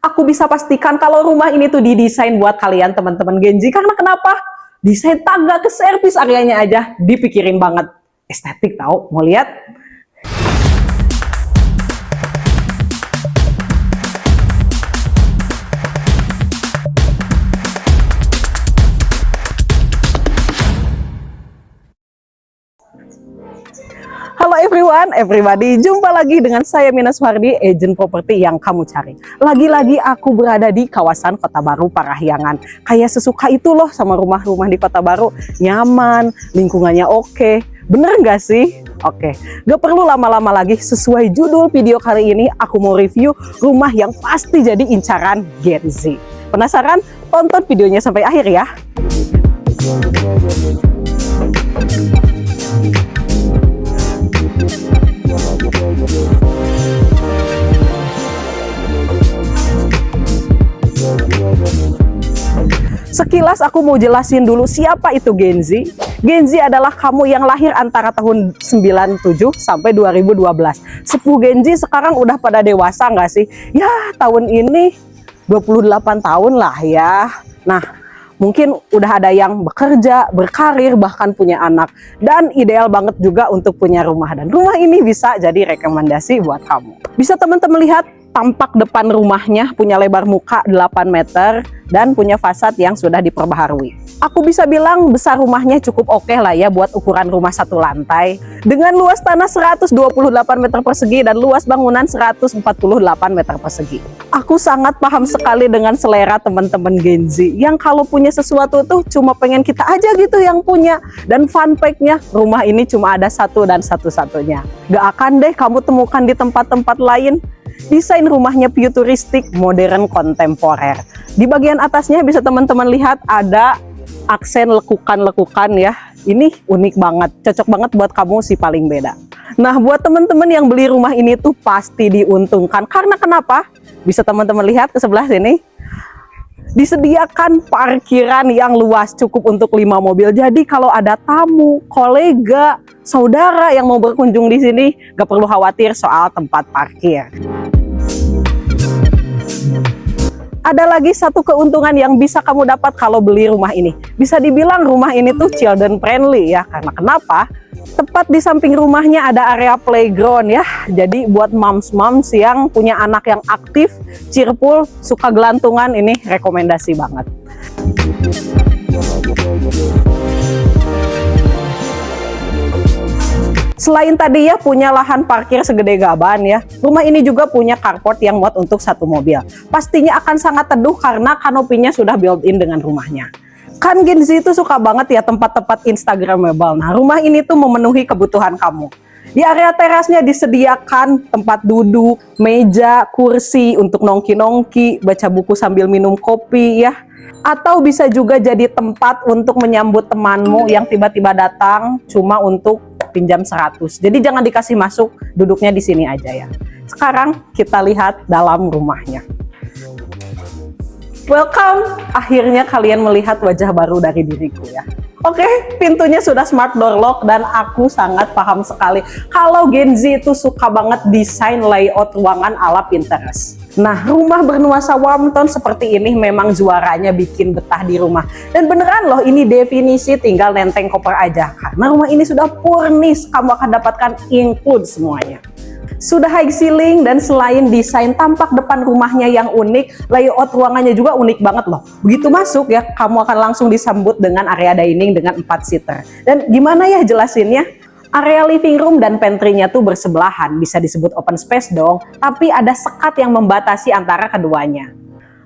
Aku bisa pastikan kalau rumah ini tuh didesain buat kalian teman-teman Gen Z. Karena kenapa? Desain tangga ke servis areanya aja dipikirin banget. Estetik tahu, mau lihat? Halo everyone, everybody, jumpa lagi dengan saya Mina Suhardi, agent properti yang kamu cari. Lagi-lagi aku berada di kawasan Kota Baru Parahyangan. Kayak sesuka itu loh sama rumah-rumah di Kota Baru, nyaman, lingkungannya oke. Bener nggak sih? Oke, gak perlu lama-lama lagi. Sesuai judul video kali ini, aku mau review rumah yang pasti jadi incaran Gen Z. Penasaran? Tonton videonya sampai akhir ya. Sekilas aku mau jelasin dulu siapa itu Gen Z. Gen Z adalah kamu yang lahir antara tahun 97 sampai 2012. Sepuh Gen Z sekarang udah pada dewasa nggak sih? Ya tahun ini 28 tahun lah ya. Nah mungkin udah ada yang bekerja, berkarir, bahkan punya anak. Dan ideal banget juga untuk punya rumah. Dan rumah ini bisa jadi rekomendasi buat kamu. Bisa teman-teman lihat tampak depan rumahnya punya lebar muka 8 meter dan punya fasad yang sudah diperbaharui. Aku bisa bilang besar rumahnya cukup oke lah ya buat ukuran rumah satu lantai. Dengan luas tanah 128 meter persegi dan luas bangunan 148 meter persegi. Aku sangat paham sekali dengan selera teman-teman Gen Z yang kalau punya sesuatu tuh cuma pengen kita aja gitu yang punya. Dan fun fact-nya, rumah ini cuma ada satu dan satu-satunya. Gak akan deh kamu temukan di tempat-tempat lain. Desain rumahnya futuristik, modern, kontemporer. Di bagian atasnya bisa teman-teman lihat ada aksen lekukan-lekukan ya. Ini unik banget, cocok banget buat kamu si paling beda. Nah, buat teman-teman yang beli rumah ini tuh pasti diuntungkan. Karena kenapa? Bisa teman-teman lihat ke sebelah sini. Disediakan parkiran yang luas cukup untuk 5 mobil. Jadi kalau ada tamu, kolega, saudara yang mau berkunjung di sini, gak perlu khawatir soal tempat parkir. Ada lagi satu keuntungan yang bisa kamu dapat kalau beli rumah ini. Bisa dibilang rumah ini tuh children friendly ya. Karena kenapa? Tepat di samping rumahnya ada area playground ya. Jadi buat moms-moms yang punya anak yang aktif, cheerful, suka gelantungan, ini rekomendasi banget. Selain tadi ya punya lahan parkir segede gaban ya, rumah ini juga punya carport yang muat untuk satu mobil. Pastinya akan sangat teduh karena kanopinya sudah built-in dengan rumahnya. Kan Gen Z itu suka banget ya tempat-tempat instagramable. Nah rumah ini tuh memenuhi kebutuhan kamu. Di area terasnya disediakan tempat duduk, meja, kursi untuk nongki-nongki, baca buku sambil minum kopi ya. Atau bisa juga jadi tempat untuk menyambut temanmu yang tiba-tiba datang cuma untuk pinjam 100. Jadi jangan dikasih masuk, duduknya di sini aja ya. Sekarang kita lihat dalam rumahnya. Welcome, akhirnya kalian melihat wajah baru dari diriku ya. Oke, pintunya sudah smart door lock dan aku sangat paham sekali kalau Gen Z itu suka banget desain layout ruangan ala Pinterest. Nah, rumah bernuansa warm tone seperti ini memang juaranya bikin betah di rumah. Dan beneran loh, ini definisi tinggal nenteng koper aja. Karena rumah ini sudah furnish, kamu akan dapatkan include semuanya. Sudah high ceiling dan selain desain tampak depan rumahnya yang unik, layout ruangannya juga unik banget loh. Begitu masuk ya, kamu akan langsung disambut dengan area dining dengan 4 seater. Dan gimana ya jelasinnya? Area living room dan pantry-nya tuh bersebelahan, bisa disebut open space dong, tapi ada sekat yang membatasi antara keduanya.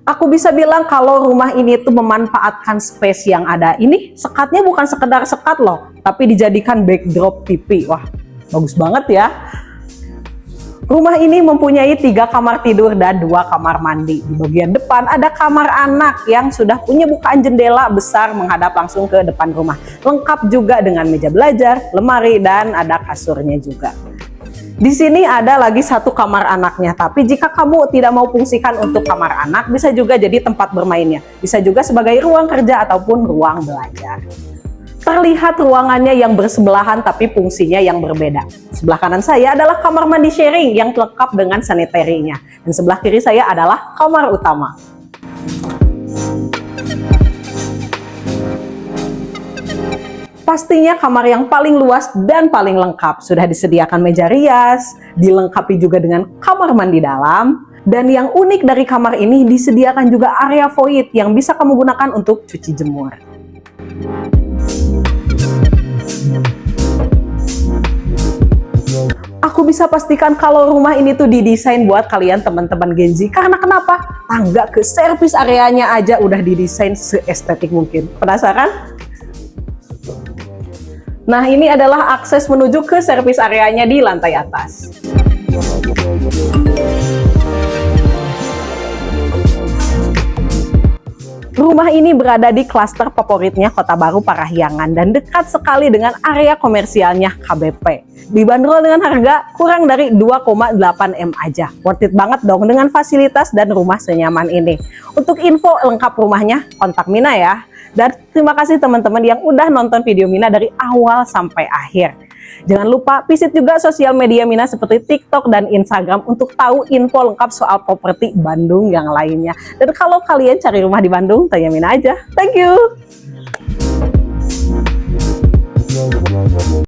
Aku bisa bilang kalau rumah ini tuh memanfaatkan space yang ada. Ini sekatnya bukan sekedar sekat loh, tapi dijadikan backdrop TV. Wah, bagus banget ya. Rumah ini mempunyai 3 kamar tidur dan 2 kamar mandi. Di bagian depan ada kamar anak yang sudah punya bukaan jendela besar menghadap langsung ke depan rumah. Lengkap juga dengan meja belajar, lemari, dan ada kasurnya juga. Di sini ada lagi 1 kamar anaknya, tapi jika kamu tidak mau fungsikan untuk kamar anak, bisa juga jadi tempat bermainnya. Bisa juga sebagai ruang kerja ataupun ruang belajar. Terlihat ruangannya yang bersebelahan tapi fungsinya yang berbeda. Sebelah kanan saya adalah kamar mandi sharing yang lengkap dengan sanitary-nya. Dan sebelah kiri saya adalah kamar utama. Pastinya kamar yang paling luas dan paling lengkap. Sudah disediakan meja rias, dilengkapi juga dengan kamar mandi dalam. Dan yang unik dari kamar ini disediakan juga area void yang bisa kamu gunakan untuk cuci jemur. Aku bisa pastikan kalau rumah ini tuh didesain buat kalian teman-teman Gen Z. Karena kenapa? Tangga ke servis areanya aja udah didesain seestetik mungkin. Penasaran? Nah, ini adalah akses menuju ke servis areanya di lantai atas. Rumah ini berada di klaster favoritnya Kota Baru Parahyangan dan dekat sekali dengan area komersialnya KBP. Dibanderol dengan harga kurang dari 2,8 M aja. Worth it banget dong dengan fasilitas dan rumah senyaman ini. Untuk info lengkap rumahnya, kontak Mina ya. Dan terima kasih teman-teman yang udah nonton video Mina dari awal sampai akhir. Jangan lupa visit juga sosial media Mina seperti TikTok dan Instagram untuk tahu info lengkap soal properti Bandung yang lainnya. Dan kalau kalian cari rumah di Bandung, tanya Mina aja. Thank you!